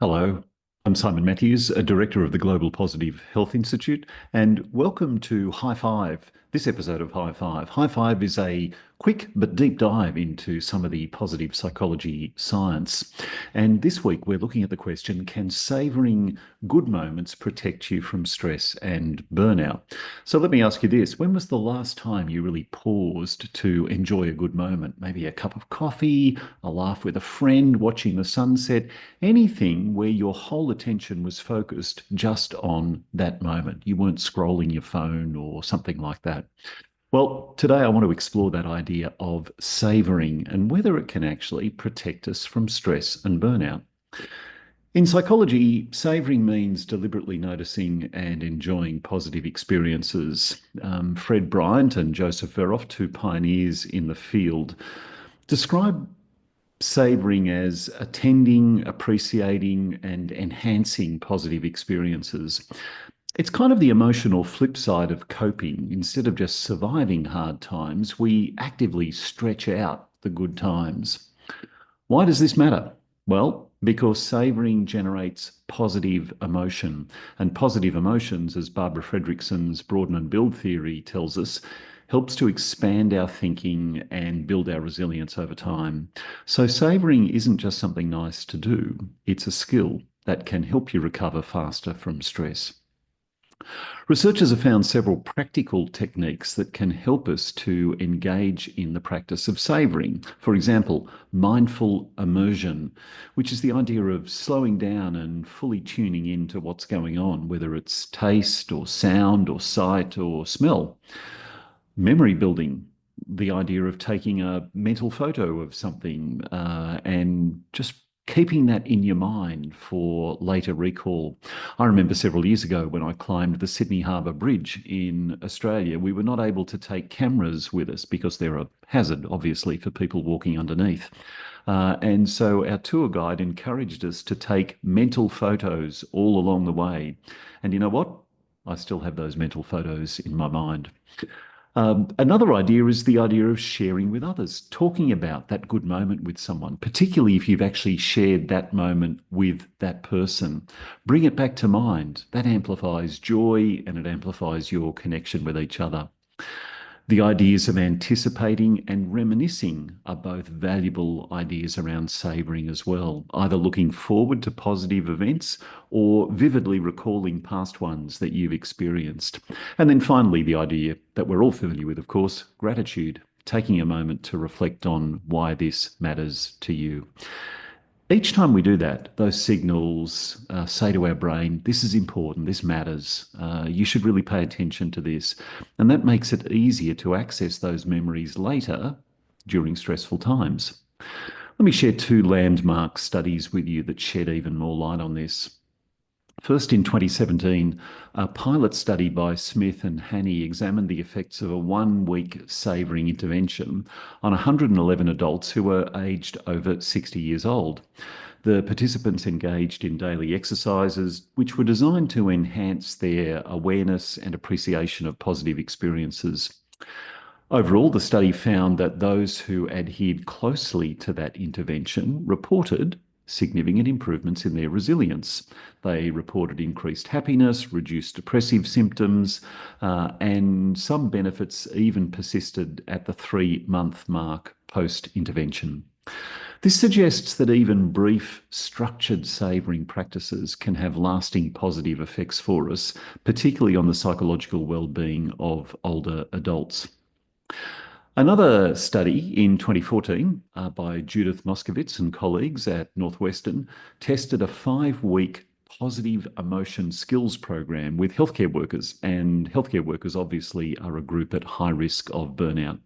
Hello, I'm Simon Mathews, a director of the Global Positive Health Institute, and welcome to High Five. This episode of High Five. High Five is a quick but deep dive into some of the positive psychology science. And this week we're looking at the question, can savoring good moments protect you from stress and burnout? So let me ask you this. When was the last time you really paused to enjoy a good moment? Maybe a cup of coffee, a laugh with a friend, watching the sunset, anything where your whole attention was focused just on that moment. You weren't scrolling your phone or something like that. Well, today I want to explore that idea of savoring and whether it can actually protect us from stress and burnout. In psychology, savoring means deliberately noticing and enjoying positive experiences. Fred Bryant and Joseph Veroff, two pioneers in the field, describe savoring as attending, appreciating, and enhancing positive experiences. It's kind of the emotional flip side of coping. Instead of just surviving hard times, we actively stretch out the good times. Why does this matter? Well, because savoring generates positive emotion. And positive emotions, as Barbara Fredrickson's broaden and build theory tells us, helps to expand our thinking and build our resilience over time. So savoring isn't just something nice to do, it's a skill that can help you recover faster from stress. Researchers have found several practical techniques that can help us to engage in the practice of savoring. For example, mindful immersion, which is the idea of slowing down and fully tuning into what's going on, whether it's taste or sound or sight or smell. Memory building, the idea of taking a mental photo of something and just keeping that in your mind for later recall. I remember several years ago when I climbed the Sydney Harbour Bridge in Australia, we were not able to take cameras with us because they're a hazard, obviously, for people walking underneath. And so our tour guide encouraged us to take mental photos all along the way. And you know what? I still have those mental photos in my mind. Another idea is the idea of sharing with others, talking about that good moment with someone, particularly if you've actually shared that moment with that person. Bring it back to mind. That amplifies joy and it amplifies your connection with each other. The ideas of anticipating and reminiscing are both valuable ideas around savouring as well, either looking forward to positive events or vividly recalling past ones that you've experienced. And then finally, the idea that we're all familiar with, of course, gratitude, taking a moment to reflect on why this matters to you. Each time we do that, those signals say to our brain, this is important, this matters, you should really pay attention to this. And that makes it easier to access those memories later during stressful times. Let me share two landmark studies with you that shed even more light on this. First, in 2017, a pilot study by Smith and Haney examined the effects of a one-week savouring intervention on 111 adults who were aged over 60 years old. The participants engaged in daily exercises, which were designed to enhance their awareness and appreciation of positive experiences. Overall, the study found that those who adhered closely to that intervention reported significant improvements in their resilience. They reported increased happiness, reduced depressive symptoms, and some benefits even persisted at the 3-month mark post-intervention. This suggests that even brief, structured savouring practices can have lasting positive effects for us, particularly on the psychological well-being of older adults. Another study in 2014 by Judith Moskowitz and colleagues at Northwestern tested a 5-week positive emotion skills program with healthcare workers, and healthcare workers obviously are a group at high risk of burnout.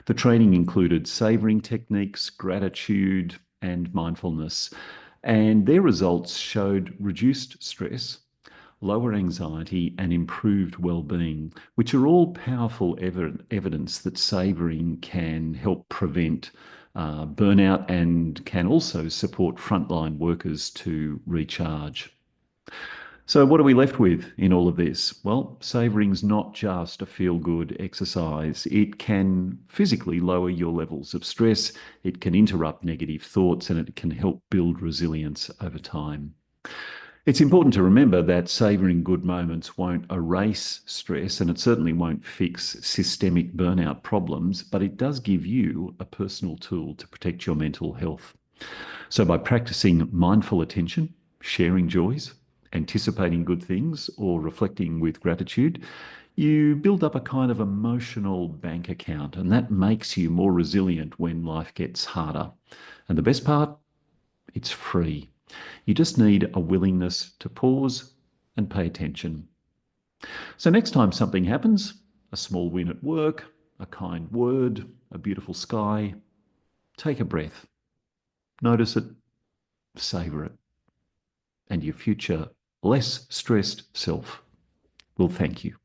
The training included savouring techniques, gratitude, and mindfulness, and their results showed reduced stress, lower anxiety, and improved well-being, which are all powerful evidence that savouring can help prevent burnout and can also support frontline workers to recharge. So what are we left with in all of this? Well, savouring's not just a feel-good exercise. It can physically lower your levels of stress, it can interrupt negative thoughts, and it can help build resilience over time. It's important to remember that savouring good moments won't erase stress, and it certainly won't fix systemic burnout problems, but it does give you a personal tool to protect your mental health. So by practicing mindful attention, sharing joys, anticipating good things, or reflecting with gratitude, you build up a kind of emotional bank account, and that makes you more resilient when life gets harder. And the best part, it's free. You just need a willingness to pause and pay attention. So next time something happens, a small win at work, a kind word, a beautiful sky, take a breath, notice it, savour it, and your future less stressed self will thank you.